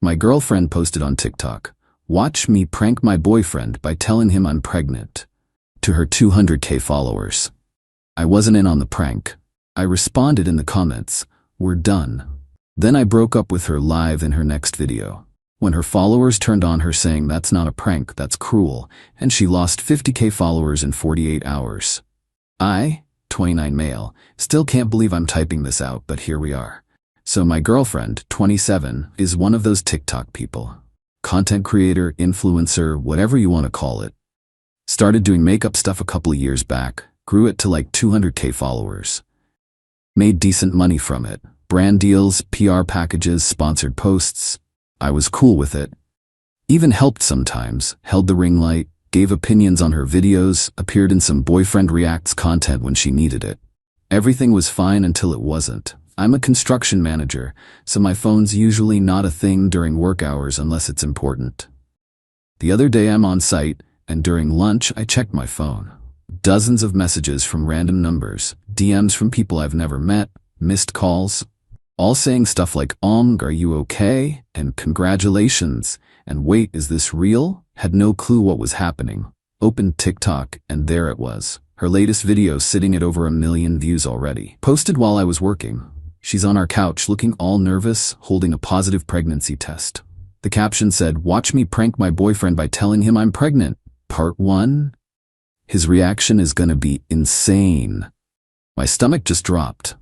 My girlfriend posted on TikTok, "Watch me prank my boyfriend by telling him I'm pregnant," to her 200K followers. I wasn't in on the prank. I responded in the comments, "We're done." Then I broke up with her live in her next video. When her followers turned on her saying that's not a prank, that's cruel, and she lost 50K followers in 48 hours. I, 29 male, still can't believe I'm typing this out, but here we are. So my girlfriend, 27, is one of those TikTok people. Content creator, influencer, whatever you want to call it. Started doing makeup stuff a couple of years back, grew it to like 200K followers. Made decent money from it. Brand deals, PR packages, sponsored posts. I was cool with it. Even helped sometimes, held the ring light, gave opinions on her videos, appeared in some boyfriend reacts content when she needed it. Everything was fine until it wasn't. I'm a construction manager, so my phone's usually not a thing during work hours unless it's important. The other day I'm on site, and during lunch I checked my phone. Dozens of messages from random numbers, DMs from people I've never met, missed calls, all saying stuff like, are you okay? And congratulations. And wait, is this real? Had no clue what was happening. Opened TikTok, and there it was. Her latest video sitting at over 1 million views already. Posted while I was working. She's on our couch looking all nervous, holding a positive pregnancy test. The caption said, "Watch me prank my boyfriend by telling him I'm pregnant. Part 1. His reaction is gonna be insane." My stomach just dropped.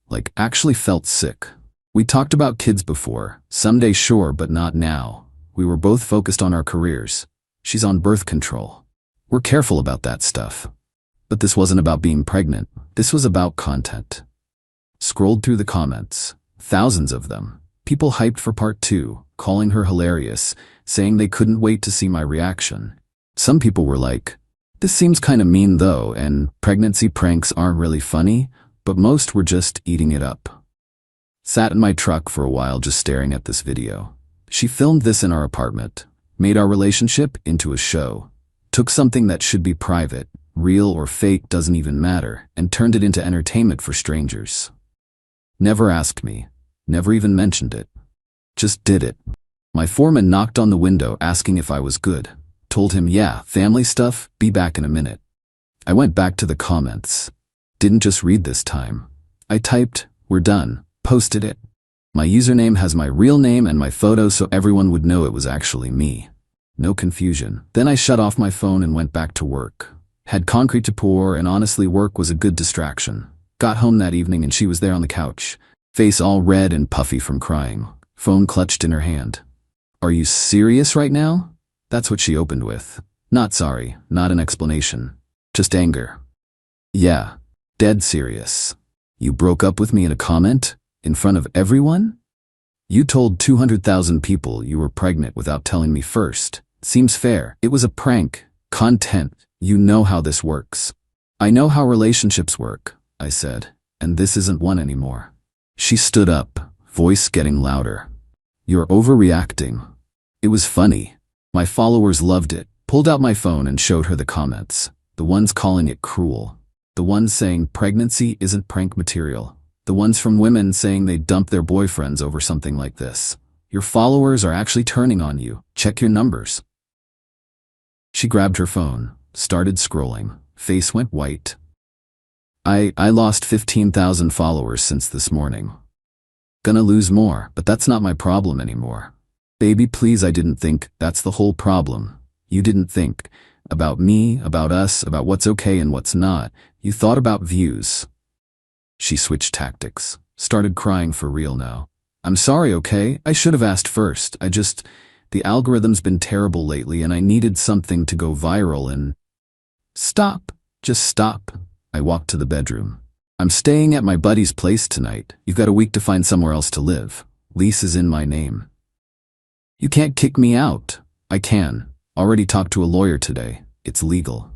Like, actually felt sick. We talked about kids before. Someday sure, but not now. We were both focused on our careers. She's on birth control. We're careful about that stuff. But this wasn't about being pregnant. This was about content. Scrolled through the comments. Thousands of them. People hyped for part 2, calling her hilarious, saying they couldn't wait to see my reaction. Some people were like, "This seems kinda mean though, and pregnancy pranks aren't really funny," but most were just eating it up. Sat in my truck for a while just staring at this video. She filmed this in our apartment, made our relationship into a show, took something that should be private, real or fake doesn't even matter, and turned it into entertainment for strangers. Never asked me, never even mentioned it. Just did it. My foreman knocked on the window asking if I was good. Told him, "Yeah, family stuff, be back in a minute." I went back to the comments. Didn't just read this time. I typed, "We're done," posted it. My username has my real name and my photo so everyone would know it was actually me. No confusion. Then I shut off my phone and went back to work. Had concrete to pour, and honestly work was a good distraction. Got home that evening and she was there on the couch, face all red and puffy from crying, phone clutched in her hand. "Are you serious right now?" That's what she opened with. Not sorry, not an explanation. Just anger. "Yeah. Dead serious. You broke up with me in a comment? In front of everyone? You told 200,000 people you were pregnant without telling me first. Seems fair. It was a prank. Content. You know how this works." "I know how relationships work," I said, "and this isn't one anymore." She stood up, voice getting louder. "You're overreacting." It was funny. My followers loved it. Pulled out my phone and showed her the comments. The ones calling it cruel. The ones saying pregnancy isn't prank material. The ones from women saying they dump their boyfriends over something like this. Your followers are actually turning on you. Check your numbers. She grabbed her phone, started scrolling. Face went white. I lost 15,000 followers since this morning. Gonna lose more, but that's not my problem anymore. Baby, please, I didn't think that's the whole problem. You didn't think about me, about us, about what's okay and what's not. You thought about views. She switched tactics, started crying for real now. "I'm sorry, okay? I should have asked first. The algorithm's been terrible lately and I needed something to go viral and..." "Stop. Just stop." I walked to the bedroom. "I'm staying at my buddy's place tonight. You've got a week to find somewhere else to live. Lease is in my name." "You can't kick me out." "I can. Already talked to a lawyer today. It's legal."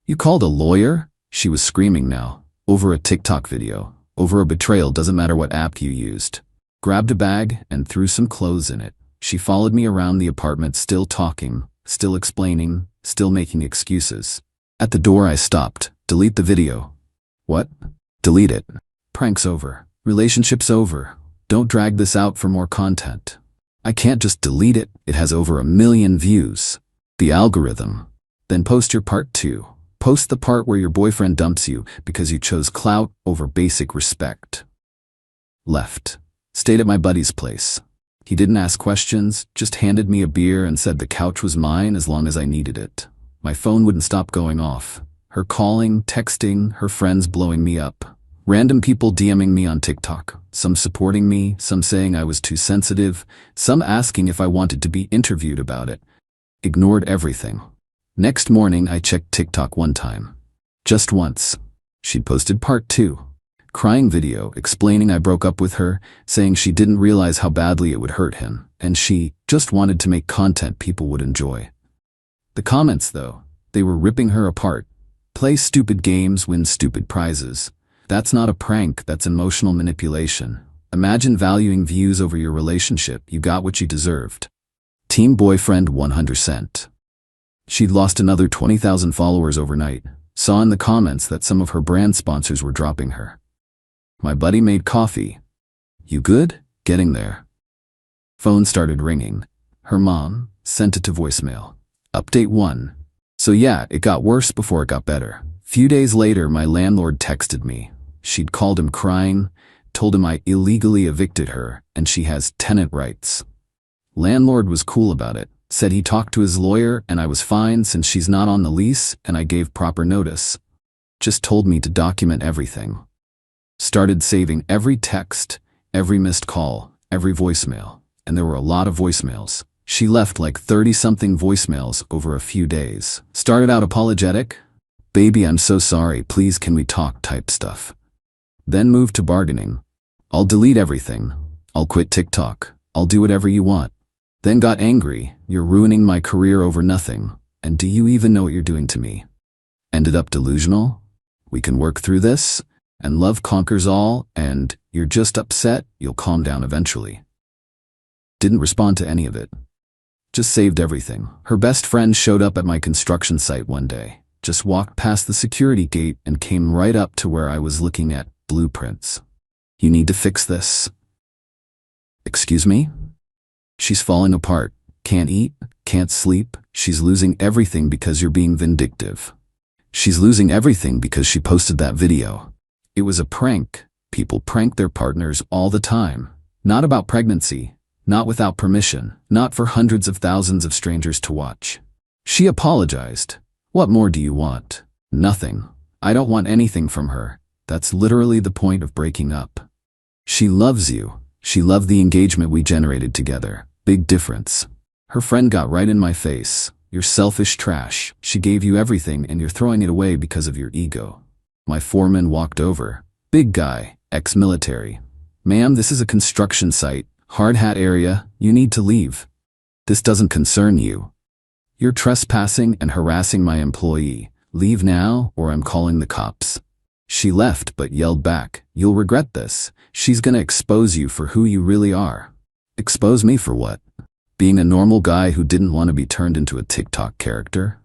"You called a lawyer?" She was screaming now. Over a TikTok video. Over a betrayal, doesn't matter what app you used. Grabbed a bag and threw some clothes in it. She followed me around the apartment, still talking, still explaining, still making excuses. At the door I stopped. "Delete the video." "What?" "Delete it. Prank's over. Relationship's over. Don't drag this out for more content." I can't just delete it, it has over 1 million views. The algorithm. Then post your part 2. Post the part where your boyfriend dumps you because you chose clout over basic respect. Left. Stayed at my buddy's place. He didn't ask questions, just handed me a beer and said the couch was mine as long as I needed it. My phone wouldn't stop going off. Her calling, texting, her friends blowing me up. Random people DMing me on TikTok, some supporting me, some saying I was too sensitive, some asking if I wanted to be interviewed about it. Ignored everything. Next morning I checked TikTok one time. Just once. She'd posted part 2. Crying video explaining I broke up with her, saying she didn't realize how badly it would hurt him, and she just wanted to make content people would enjoy. The comments though, they were ripping her apart. Play stupid games, win stupid prizes. That's not a prank, that's emotional manipulation. Imagine valuing views over your relationship, you got what you deserved. Team boyfriend 100%. She'd lost another 20,000 followers overnight. Saw in the comments that some of her brand sponsors were dropping her. My buddy made coffee. You good? Getting there. Phone started ringing. Her mom sent it to voicemail. Update 1. So yeah, it got worse before it got better. Few days later, my landlord texted me. She'd called him crying, told him I illegally evicted her, and she has tenant rights. Landlord was cool about it, said he talked to his lawyer and I was fine since she's not on the lease and I gave proper notice. Just told me to document everything. Started saving every text, every missed call, every voicemail, and there were a lot of voicemails. She left like 30-something voicemails over a few days. Started out apologetic, baby I'm so sorry, please can we talk type stuff. Then moved to bargaining. I'll delete everything. I'll quit TikTok. I'll do whatever you want. Then got angry, you're ruining my career over nothing, and do you even know what you're doing to me? Ended up delusional? We can work through this, and love conquers all, and you're just upset, you'll calm down eventually. Didn't respond to any of it. Just saved everything. Her best friend showed up at my construction site one day, just walked past the security gate and came right up to where I was looking at blueprints. You need to fix this. Excuse me? She's falling apart. Can't eat, can't sleep. She's losing everything because you're being vindictive. She's losing everything because she posted that video. It was a prank. People prank their partners all the time. Not about pregnancy. Not without permission. Not for hundreds of thousands of strangers to watch. She apologized. What more do you want? Nothing. I don't want anything from her. That's literally the point of breaking up. She loves you. She loved the engagement we generated together. Big difference. Her friend got right in my face. You're selfish trash. She gave you everything and you're throwing it away because of your ego. My foreman walked over. Big guy, ex-military. Ma'am, this is a construction site. Hard hat area. You need to leave. This doesn't concern you. You're trespassing and harassing my employee. Leave now or I'm calling the cops. She left but yelled back, you'll regret this. She's gonna expose you for who you really are. Expose me for what? Being a normal guy who didn't want to be turned into a TikTok character?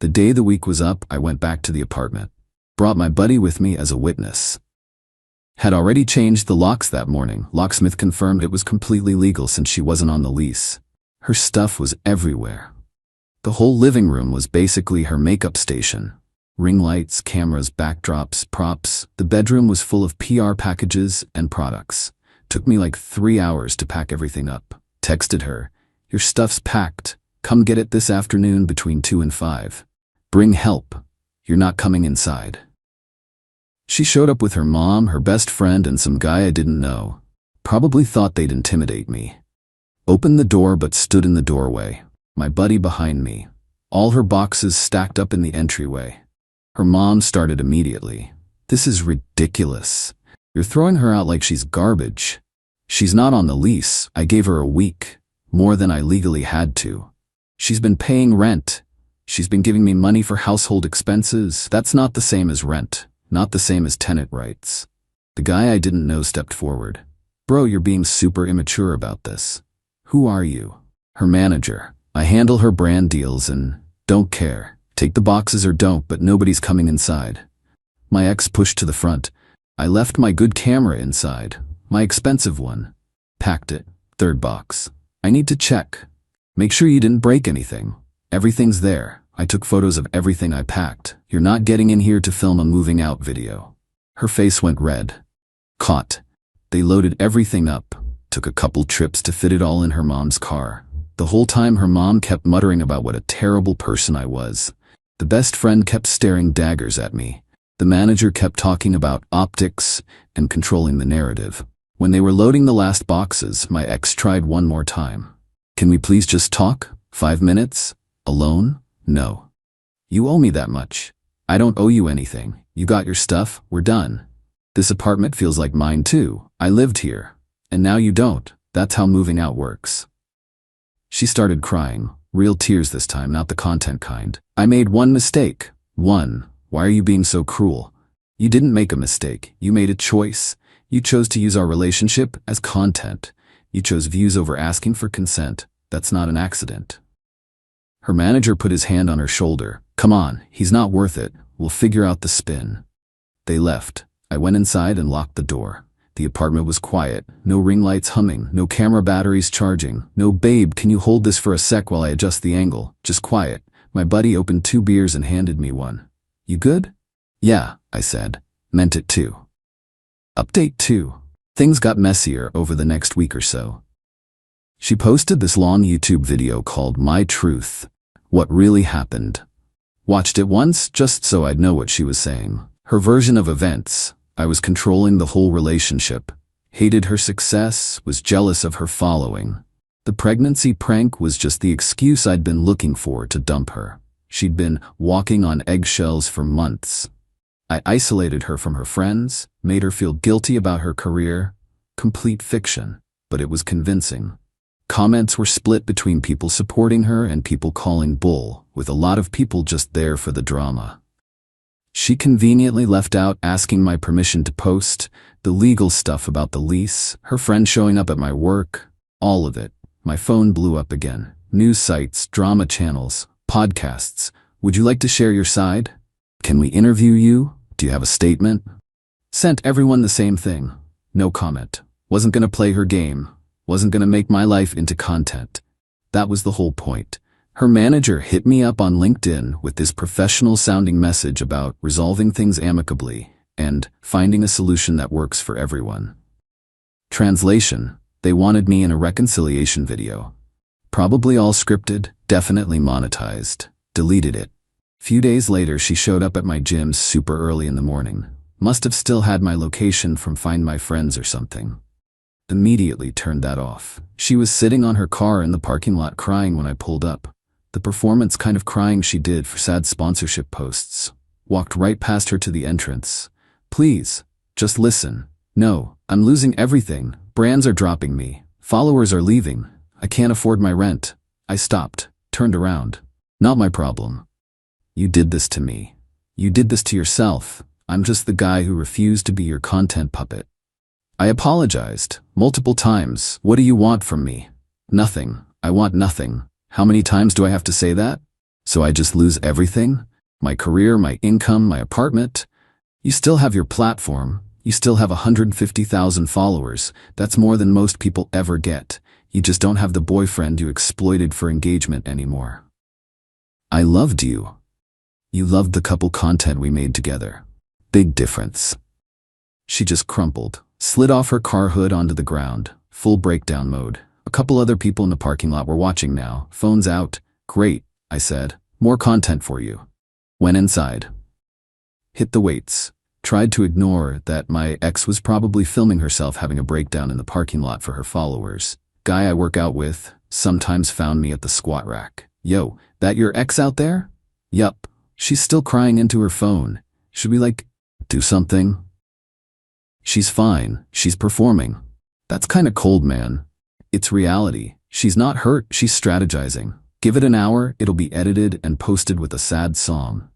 The day the week was up, I went back to the apartment. Brought my buddy with me as a witness. Had already changed the locks that morning. Locksmith confirmed it was completely legal since she wasn't on the lease. Her stuff was everywhere. The whole living room was basically her makeup station. Ring lights, cameras, backdrops, props. The bedroom was full of PR packages and products. Took me like 3 hours to pack everything up. Texted her, your stuff's packed. Come get it this afternoon between 2 and 5. Bring help. You're not coming inside. She showed up with her mom, her best friend, and some guy I didn't know. Probably thought they'd intimidate me. Opened the door but stood in the doorway. My buddy behind me. All her boxes stacked up in the entryway. Her mom started immediately. This is ridiculous. You're throwing her out like she's garbage. She's not on the lease. I gave her a week. More than I legally had to. She's been paying rent. She's been giving me money for household expenses. That's not the same as rent. Not the same as tenant rights. The guy I didn't know stepped forward. Bro, you're being super immature about this. Who are you? Her manager. I handle her brand deals and don't care. Take the boxes or don't, but nobody's coming inside. My ex pushed to the front. I left my good camera inside. My expensive one. Packed it. 3rd box. I need to check. Make sure you didn't break anything. Everything's there. I took photos of everything I packed. You're not getting in here to film a moving out video. Her face went red. Caught. They loaded everything up. Took a couple trips to fit it all in her mom's car. The whole time her mom kept muttering about what a terrible person I was. The best friend kept staring daggers at me. The manager kept talking about optics and controlling the narrative. When they were loading the last boxes, my ex tried one more time. Can we please just talk? 5 minutes? Alone? No. You owe me that much. I don't owe you anything. You got your stuff, we're done. This apartment feels like mine too. I lived here. And now you don't. That's how moving out works. She started crying. Real tears this time, not the content kind. I made one mistake. One. Why are you being so cruel? You didn't make a mistake. You made a choice. You chose to use our relationship as content. You chose views over asking for consent. That's not an accident. Her manager put his hand on her shoulder. Come on, he's not worth it. We'll figure out the spin. They left. I went inside and locked the door. The apartment was quiet. No ring lights humming. No camera batteries charging. No babe, can you hold this for a sec while I adjust the angle? Just quiet. My buddy opened 2 beers and handed me one. You good? Yeah, I said. Meant it too. Update 2. Things got messier over the next week or so. She posted this long YouTube video called My Truth. What really happened. Watched it once just so I'd know what she was saying. Her version of events. I was controlling the whole relationship. Hated her success, was jealous of her following. The pregnancy prank was just the excuse I'd been looking for to dump her. She'd been walking on eggshells for months. I isolated her from her friends, made her feel guilty about her career. Complete fiction, but it was convincing. Comments were split between people supporting her and people calling bull, with a lot of people just there for the drama. She conveniently left out asking my permission to post, the legal stuff about the lease, her friend showing up at my work, all of it. My phone blew up again. News sites, drama channels, podcasts. Would you like to share your side? Can we interview you? Do you have a statement? Sent everyone the same thing. No comment. Wasn't gonna play her game. Wasn't gonna make my life into content. That was the whole point. Her manager hit me up on LinkedIn with this professional-sounding message about resolving things amicably and finding a solution that works for everyone. Translation: they wanted me in a reconciliation video. Probably all scripted, definitely monetized. Deleted it. Few days later, she showed up at my gym super early in the morning. Must have still had my location from Find My Friends or something. Immediately turned that off. She was sitting on her car in the parking lot crying when I pulled up. The performance kind of crying she did for sad sponsorship posts. Walked right past her to the entrance. Please, just listen. No, I'm losing everything. Brands are dropping me. Followers are leaving. I can't afford my rent. I stopped, turned around. Not my problem. You did this to me. You did this to yourself. I'm just the guy who refused to be your content puppet. I apologized multiple times. What do you want from me? Nothing. I want nothing. How many times do I have to say that? So I just lose everything? My career, my income, my apartment? You still have your platform. You still have 150,000 followers. That's more than most people ever get. You just don't have the boyfriend you exploited for engagement anymore. I loved you. You loved the couple content we made together. Big difference. She just crumpled, slid off her car hood onto the ground, full breakdown mode. A couple other people in the parking lot were watching now, phones out. Great, I said. More content for you. Went inside. Hit the weights. Tried to ignore that my ex was probably filming herself having a breakdown in the parking lot for her followers. Guy I work out with sometimes found me at the squat rack. Yo, that your ex out there? Yup. She's still crying into her phone. Should we do something? She's fine. She's performing. That's kinda cold, man. It's reality. She's not hurt, she's strategizing. Give it an hour, it'll be edited and posted with a sad song.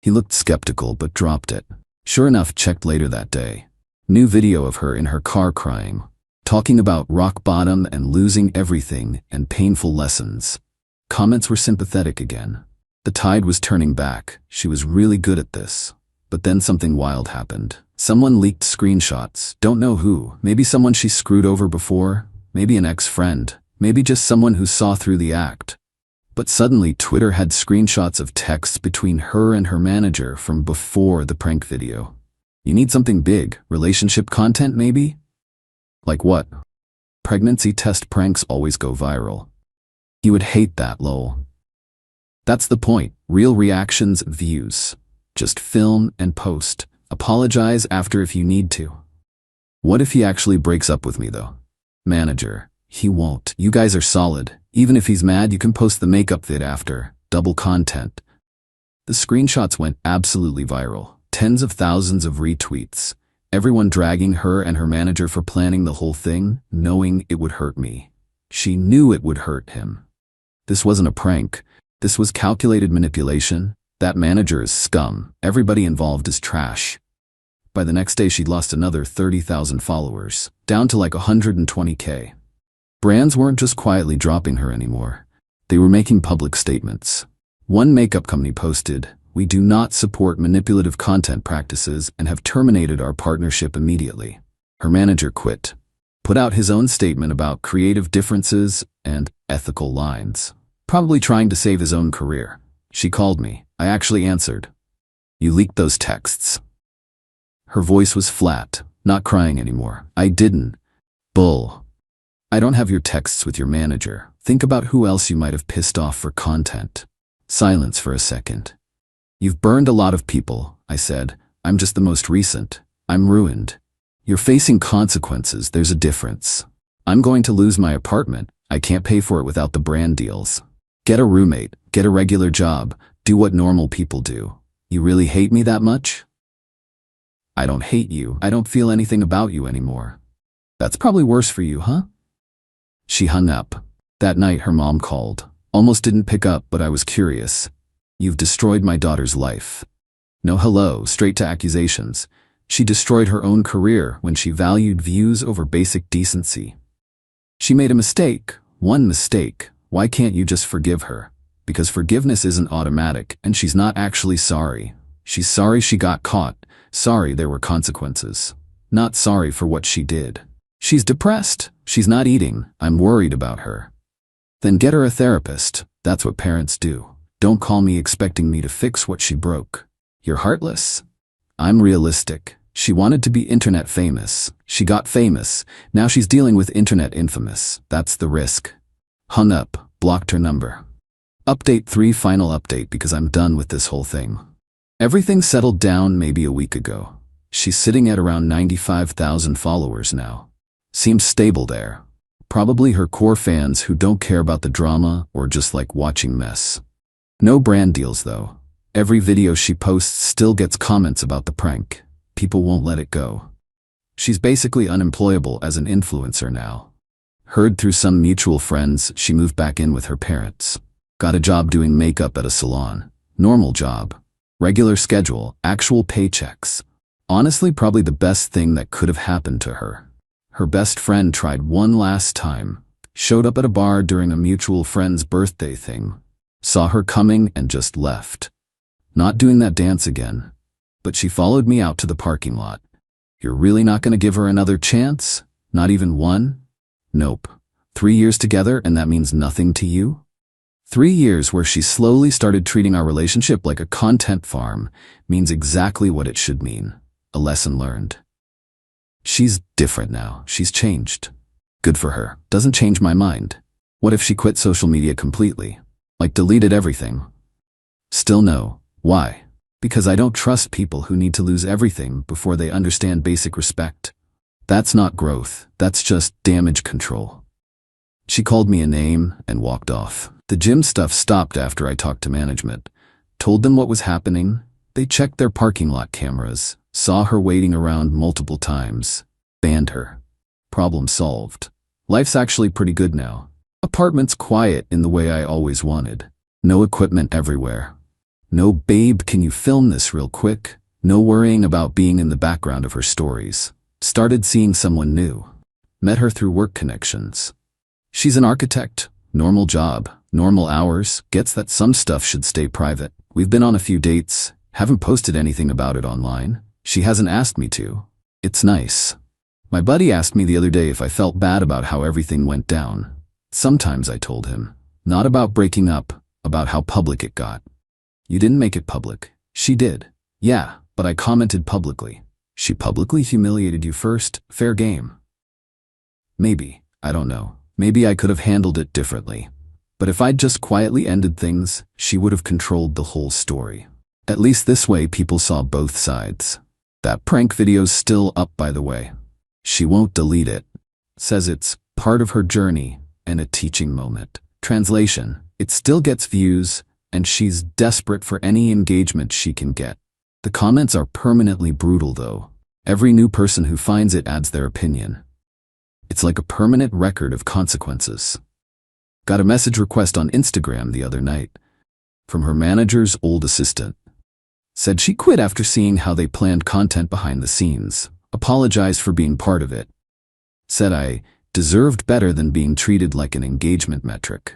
He looked skeptical but dropped it. Sure enough, checked later that day. New video of her in her car crying. Talking about rock bottom and losing everything and painful lessons. Comments were sympathetic again. The tide was turning back. She was really good at this. But then something wild happened. Someone leaked screenshots. Don't know who. Maybe someone she screwed over before. Maybe an ex-friend. Maybe just someone who saw through the act. But suddenly Twitter had screenshots of texts between her and her manager from before the prank video. You need something big, relationship content maybe? Like what? Pregnancy test pranks always go viral. You would hate that, lol. That's the point. Real reactions, views. Just film and post. Apologize after if you need to. What if he actually breaks up with me though? Manager. He won't. You guys are solid. Even if he's mad, you can post the makeup vid after. Double content. The screenshots went absolutely viral. Tens of thousands of retweets. Everyone dragging her and her manager for planning the whole thing, knowing it would hurt me. She knew it would hurt him. This wasn't a prank. This was calculated manipulation. That manager is scum. Everybody involved is trash. By the next day, she'd lost another 30,000 followers, down to like 120K. Brands weren't just quietly dropping her anymore. They were making public statements. One makeup company posted, "We do not support manipulative content practices and have terminated our partnership immediately." Her manager quit. Put out his own statement about creative differences and ethical lines. Probably trying to save his own career. She called me. I actually answered. "You leaked those texts." Her voice was flat, not crying anymore. "I didn't. Bull. I don't have your texts with your manager. Think about who else you might have pissed off for content." Silence for a second. "You've burned a lot of people," I said. "I'm just the most recent. I'm ruined. You're facing consequences. There's a difference. I'm going to lose my apartment. I can't pay for it without the brand deals. Get a roommate. Get a regular job. Do what normal people do. You really hate me that much?" "I don't hate you. I don't feel anything about you anymore." "That's probably worse for you, huh?" She hung up. That night her mom called. Almost didn't pick up, but I was curious. "You've destroyed my daughter's life." No hello, straight to accusations. She destroyed her own career when she valued views over basic decency. She made a mistake. One mistake. Why can't you just forgive her? Because forgiveness isn't automatic, and she's not actually sorry. She's sorry she got caught. Sorry there were consequences. Not sorry for what she did. She's depressed. She's not eating. I'm worried about her. Then get her a therapist. That's what parents do. Don't call me expecting me to fix what she broke. You're heartless. I'm realistic. She wanted to be internet famous. She got famous. Now she's dealing with internet infamous. That's the risk. Hung up. Blocked her number. Update 3 final update because I'm done with this whole thing. Everything settled down maybe a week ago. She's sitting at around 95,000 followers now. Seems stable there. Probably her core fans who don't care about the drama or just like watching mess. No brand deals though. Every video she posts still gets comments about the prank. People won't let it go. She's basically unemployable as an influencer now. Heard through some mutual friends she moved back in with her parents. Got a job doing makeup at a salon. Normal job. Regular schedule, actual paychecks. Honestly, probably the best thing that could have happened to her. Her best friend tried one last time. Showed up at a bar during a mutual friend's birthday thing. Saw her coming and just left. Not doing that dance again. But she followed me out to the parking lot. You're really not going to give her another chance? Not even one? Nope. 3 years together and that means nothing to you? 3 years where she slowly started treating our relationship like a content farm means exactly what it should mean. A lesson learned. She's different now. She's changed. Good for her. Doesn't change my mind. What if she quit social media completely? Like deleted everything? Still no. Why? Because I don't trust people who need to lose everything before they understand basic respect. That's not growth. That's just damage control. She called me a name and walked off. The gym stuff stopped after I talked to management. Told them what was happening. They checked their parking lot cameras. Saw her waiting around multiple times. Banned her. Problem solved. Life's actually pretty good now. Apartment's quiet in the way I always wanted. No equipment everywhere. No "babe, can you film this real quick?" No worrying about being in the background of her stories. Started seeing someone new. Met her through work connections. She's an architect. Normal job. Normal hours. Gets that some stuff should stay private. We've been on a few dates. Haven't posted anything about it online. She hasn't asked me to. It's nice. My buddy asked me the other day if I felt bad about how everything went down. Sometimes I told him, not about breaking up, about how public it got. You didn't make it public. She did. Yeah, but I commented publicly. She publicly humiliated you first, fair game. Maybe, I don't know. Maybe I could have handled it differently. But if I'd just quietly ended things, she would have controlled the whole story. At least this way people saw both sides. That prank video's still up, by the way. She won't delete it. Says it's part of her journey and a teaching moment. Translation: it still gets views, and she's desperate for any engagement she can get. The comments are permanently brutal though. Every new person who finds it adds their opinion. It's like a permanent record of consequences. Got a message request on Instagram the other night from her manager's old assistant. Said she quit after seeing how they planned content behind the scenes. Apologized for being part of it. Said I deserved better than being treated like an engagement metric.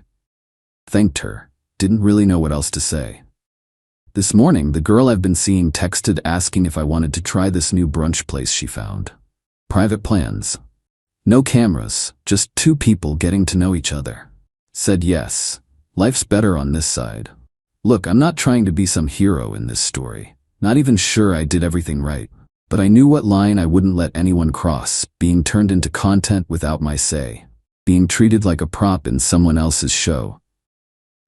Thanked her. Didn't really know what else to say. This morning, the girl I've been seeing texted asking if I wanted to try this new brunch place she found. Private plans. No cameras, just two people getting to know each other. Said yes. Life's better on this side. Look, I'm not trying to be some hero in this story. Not even sure I did everything right. But I knew what line I wouldn't let anyone cross, being turned into content without my say. Being treated like a prop in someone else's show.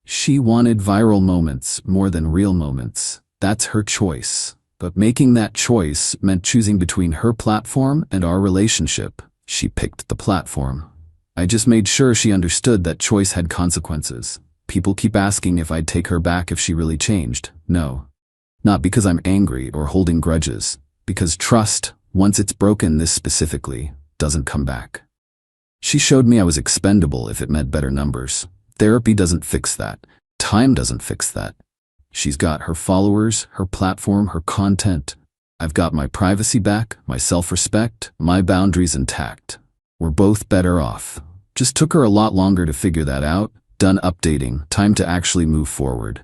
She wanted viral moments more than real moments. That's her choice. But making that choice meant choosing between her platform and our relationship. She picked the platform. I just made sure she understood that choice had consequences. People keep asking if I'd take her back if she really changed. No. Not because I'm angry or holding grudges. Because trust, once it's broken this specifically, doesn't come back. She showed me I was expendable if it meant better numbers. Therapy doesn't fix that. Time doesn't fix that. She's got her followers, her platform, her content. I've got my privacy back, my self-respect, my boundaries intact. We're both better off. Just took her a lot longer to figure that out. Done updating. Time to actually move forward.